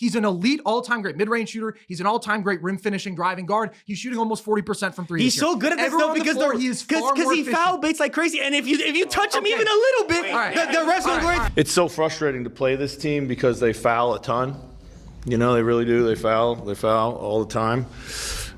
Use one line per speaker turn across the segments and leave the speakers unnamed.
He's an elite all-time great mid-range shooter. He's an all-time great rim finishing driving guard. He's shooting almost 40% from three.
He's so good at this stuff because he foul baits like crazy. And if you touch him even a little bit, the rest will go.
It's so frustrating to play this team because they foul a ton. You know, they really do. They foul all the time.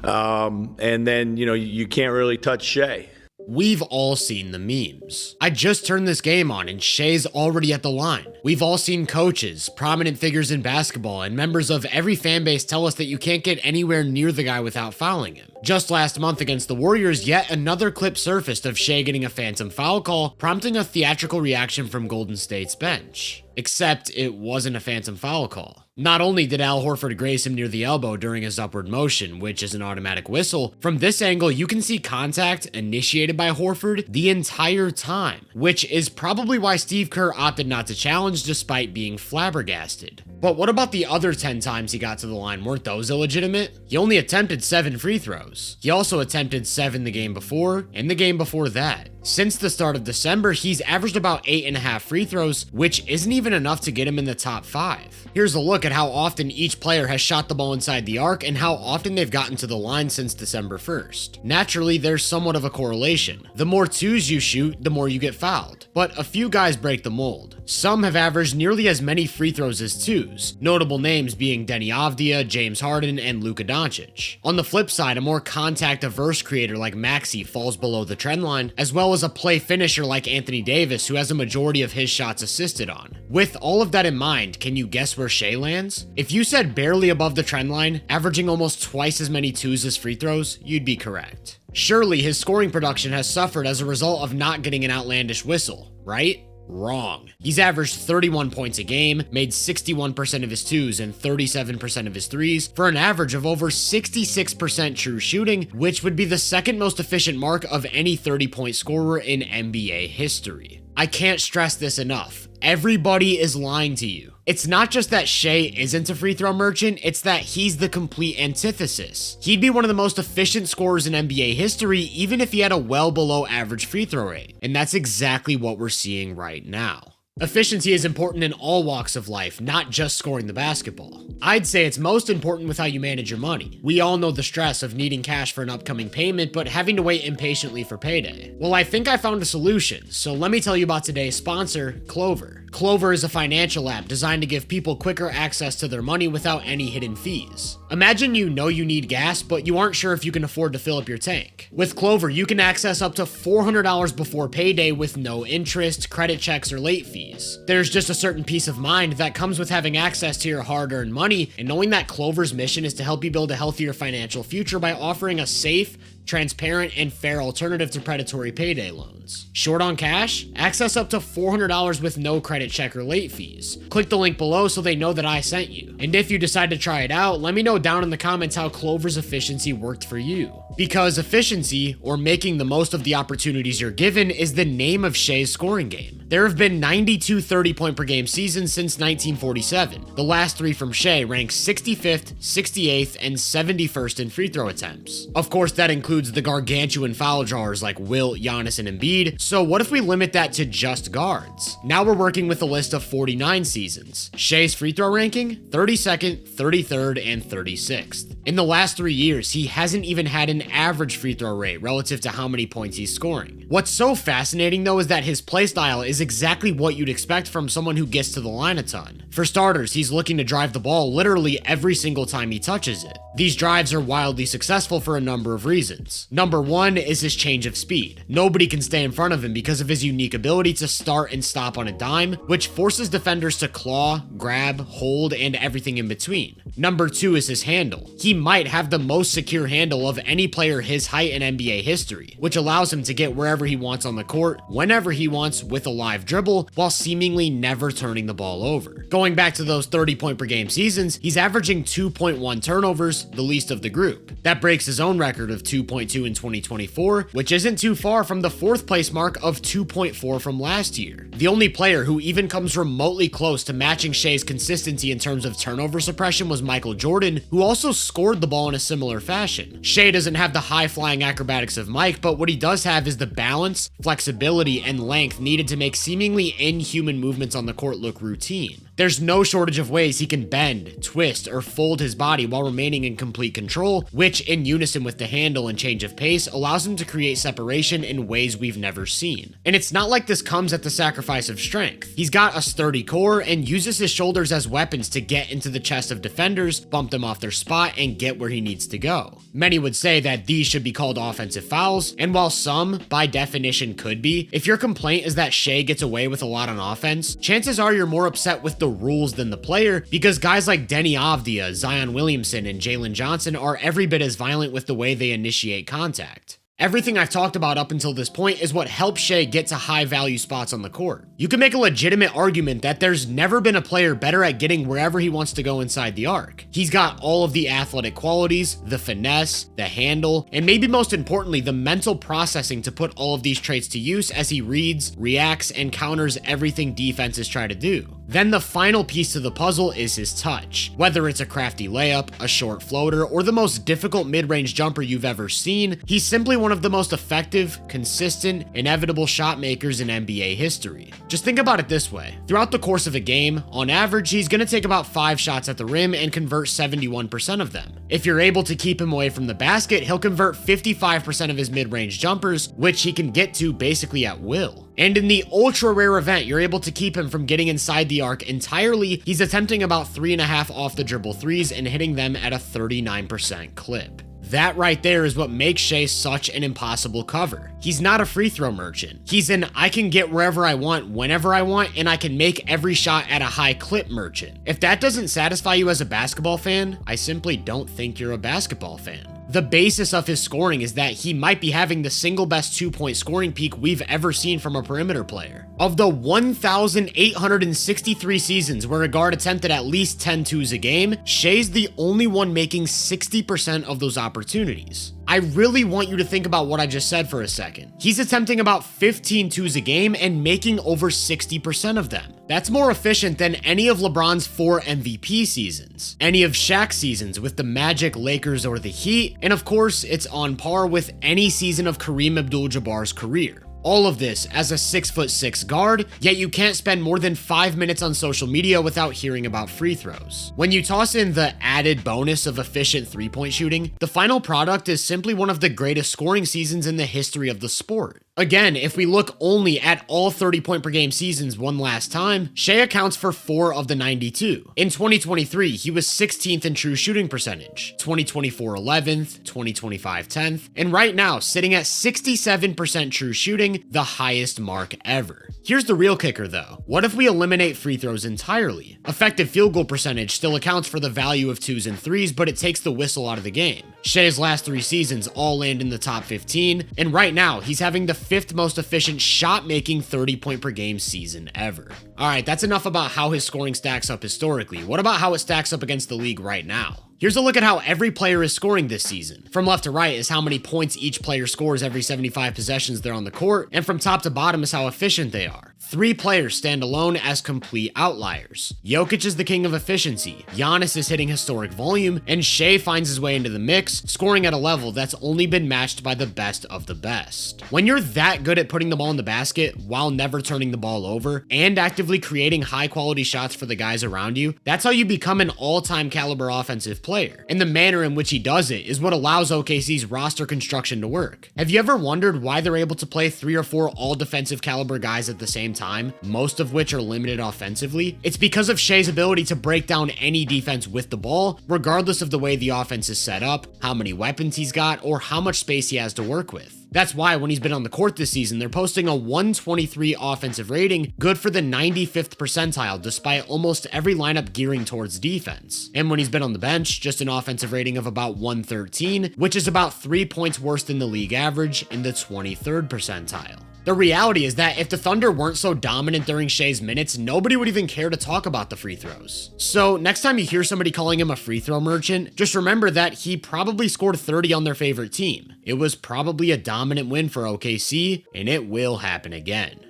And then, you know, you can't really touch Shai.
We've all seen the memes. I just turned this game on and Shai's already at the line. We've all seen coaches, prominent figures in basketball, and members of every fan base tell us that you can't get anywhere near the guy without fouling him. Just last month against the Warriors, yet another clip surfaced of Shai getting a phantom foul call, prompting a theatrical reaction from Golden State's bench. Except it wasn't a phantom foul call. Not only did Al Horford graze him near the elbow during his upward motion, which is an automatic whistle, from this angle you can see contact initiated by Horford the entire time, which is probably why Steve Kerr opted not to challenge despite being flabbergasted. But what about the other 10 times he got to the line? Weren't those illegitimate? He only attempted 7 free throws. He also attempted 7 the game before and the game before that. Since the start of December, he's averaged about 8.5 free throws, which isn't even enough to get him in the top 5. Here's a look at how often each player has shot the ball inside the arc and how often they've gotten to the line since December 1st. Naturally, there's somewhat of a correlation. The more 2s you shoot, the more you get fouled. But a few guys break the mold. Some have averaged nearly as many free throws as 2s, notable names being Denny Avdia, James Harden, and Luka Doncic. On the flip side, a more contact-averse creator like Maxey falls below the trend line, as well as a play finisher like Anthony Davis, who has a majority of his shots assisted on. With all of that in mind, can you guess where Shai lands? If you said barely above the trend line, averaging almost twice as many 2s as free throws, you'd be correct. Surely his scoring production has suffered as a result of not getting an outlandish whistle, right? Wrong. He's averaged 31 points a game, made 61% of his 2s and 37% of his 3s, for an average of over 66% true shooting, which would be the second most efficient mark of any 30-point scorer in NBA history. I can't stress this enough. Everybody is lying to you. It's not just that Shai isn't a free throw merchant, it's that he's the complete antithesis. He'd be one of the most efficient scorers in NBA history even if he had a well below average free throw rate. And that's exactly what we're seeing right now. Efficiency is important in all walks of life, not just scoring the basketball. I'd say it's most important with how you manage your money. We all know the stress of needing cash for an upcoming payment, but having to wait impatiently for payday. Well, I think I found a solution, so let me tell you about today's sponsor, Clover. Clover is a financial app designed to give people quicker access to their money without any hidden fees. Imagine you know you need gas, but you aren't sure if you can afford to fill up your tank. With Clover, you can access up to $400 before payday with no interest, credit checks, or late fees. There's just a certain peace of mind that comes with having access to your hard-earned money and knowing that Clover's mission is to help you build a healthier financial future by offering a safe, transparent, and fair alternative to predatory payday loans. Short on cash? Access up to $400 with no credit check or late fees. Click the link below so they know that I sent you. And if you decide to try it out, let me know down in the comments how Clover's efficiency worked for you. Because efficiency, or making the most of the opportunities you're given, is the name of Shai's scoring game. There have been 92 30-point per game seasons since 1947. The last 3 from Shai rank 65th, 68th, and 71st in free throw attempts. Of course, that includes the gargantuan foul drawers like Wilt, Giannis, and Embiid, so what if we limit that to just guards? Now we're working with a list of 49 seasons. Shai's free throw ranking? 32nd, 33rd, and 36th. In the last 3 years, he hasn't even had an average free throw rate relative to how many points he's scoring. What's so fascinating though is that his playstyle is exactly what you'd expect from someone who gets to the line a ton. For starters, he's looking to drive the ball literally every single time he touches it. These drives are wildly successful for a number of reasons. Number 1 is his change of speed. Nobody can stay in front of him because of his unique ability to start and stop on a dime, which forces defenders to claw, grab, hold, and everything in between. Number 2 is his handle. He might have the most secure handle of any player his height in NBA history, which allows him to get wherever he wants on the court, whenever he wants with a live dribble, while seemingly never turning the ball over. Going back to those 30-point per game seasons, he's averaging 2.1 turnovers, the least of the group. That breaks his own record of 2.2 in 2024, which isn't too far from the 4th place mark of 2.4 from last year. The only player who even comes remotely close to matching Shai's consistency in terms of turnover suppression was Michael Jordan, who also scored the ball in a similar fashion. Shai doesn't have the high-flying acrobatics of Mike, but what he does have is the balance, flexibility, and length needed to make seemingly inhuman movements on the court look routine. There's no shortage of ways he can bend, twist, or fold his body while remaining in complete control, which in unison with the handle and change of pace allows him to create separation in ways we've never seen. And it's not like this comes at the sacrifice of strength. He's got a sturdy core and uses his shoulders as weapons to get into the chest of defenders, bump them off their spot, and get where he needs to go. Many would say that these should be called offensive fouls, and while some, by definition, could be, if your complaint is that Shai gets away with a lot on offense, chances are you're more upset with the rules than the player, because guys like Denny Avdia, Zion Williamson, and Jalen Johnson are every bit as violent with the way they initiate contact. Everything I've talked about up until this point is what helps Shai get to high value spots on the court. You can make a legitimate argument that there's never been a player better at getting wherever he wants to go inside the arc. He's got all of the athletic qualities, the finesse, the handle, and maybe most importantly, the mental processing to put all of these traits to use as he reads, reacts, and counters everything defenses try to do. Then the final piece to the puzzle is his touch. Whether it's a crafty layup, a short floater, or the most difficult mid-range jumper you've ever seen, he's simply one of the most effective, consistent, inevitable shot makers in NBA history. Just think about it this way. Throughout the course of a game, on average, he's going to take about 5 shots at the rim and convert 71% of them. If you're able to keep him away from the basket, he'll convert 55% of his mid-range jumpers, which he can get to basically at will. And in the ultra rare event you're able to keep him from getting inside the arc entirely, he's attempting about 3.5 off the dribble threes and hitting them at a 39% clip. That right there is what makes Shai such an impossible cover. He's not a free throw merchant. He's an I can get wherever I want, whenever I want, and I can make every shot at a high clip merchant. If that doesn't satisfy you as a basketball fan, I simply don't think you're a basketball fan. The basis of his scoring is that he might be having the single best 2-point scoring peak we've ever seen from a perimeter player. Of the 1,863 seasons where a guard attempted at least 10 twos a game, Shai's the only one making 60% of those opportunities. I really want you to think about what I just said for a second. He's attempting about 15 twos a game and making over 60% of them. That's more efficient than any of LeBron's 4 MVP seasons, any of Shaq's seasons with the Magic, Lakers, or the Heat, and of course, it's on par with any season of Kareem Abdul-Jabbar's career. All of this as a 6'6" guard, yet you can't spend more than 5 minutes on social media without hearing about free throws. When you toss in the added bonus of efficient 3-point shooting, the final product is simply one of the greatest scoring seasons in the history of the sport. Again, if we look only at all 30-point per game seasons one last time, Shai accounts for 4 of the 92. In 2023, he was 16th in true shooting percentage, 2024 11th, 2025 10th, and right now sitting at 67% true shooting, the highest mark ever. Here's the real kicker though. What if we eliminate free throws entirely? Effective field goal percentage still accounts for the value of 2s and 3s, but it takes the whistle out of the game. Shai's last 3 seasons all land in the top 15, and right now he's having the 5th most efficient shot-making 30-point per game season ever. Alright, that's enough about how his scoring stacks up historically. What about how it stacks up against the league right now? Here's a look at how every player is scoring this season. From left to right is how many points each player scores every 75 possessions they're on the court, and from top to bottom is how efficient they are. 3 players stand alone as complete outliers. Jokic is the king of efficiency, Giannis is hitting historic volume, and Shai finds his way into the mix, scoring at a level that's only been matched by the best of the best. When you're that good at putting the ball in the basket while never turning the ball over, and actively creating high quality shots for the guys around you, that's how you become an all-time caliber offensive player. And the manner in which he does it is what allows OKC's roster construction to work. Have you ever wondered why they're able to play 3 or 4 all-defensive caliber guys at the same time, most of which are limited offensively? It's because of Shai's ability to break down any defense with the ball, regardless of the way the offense is set up, how many weapons he's got, or how much space he has to work with. That's why when he's been on the court this season, they're posting a 123 offensive rating, good for the 95th percentile, despite almost every lineup gearing towards defense. And when he's been on the bench, just an offensive rating of about 113, which is about 3 points worse than the league average in the 23rd percentile. The reality is that if the Thunder weren't so dominant during Shai's minutes, nobody would even care to talk about the free throws. So next time you hear somebody calling him a free throw merchant, just remember that he probably scored 30 on their favorite team. It was probably a dominant win for OKC, and it will happen again.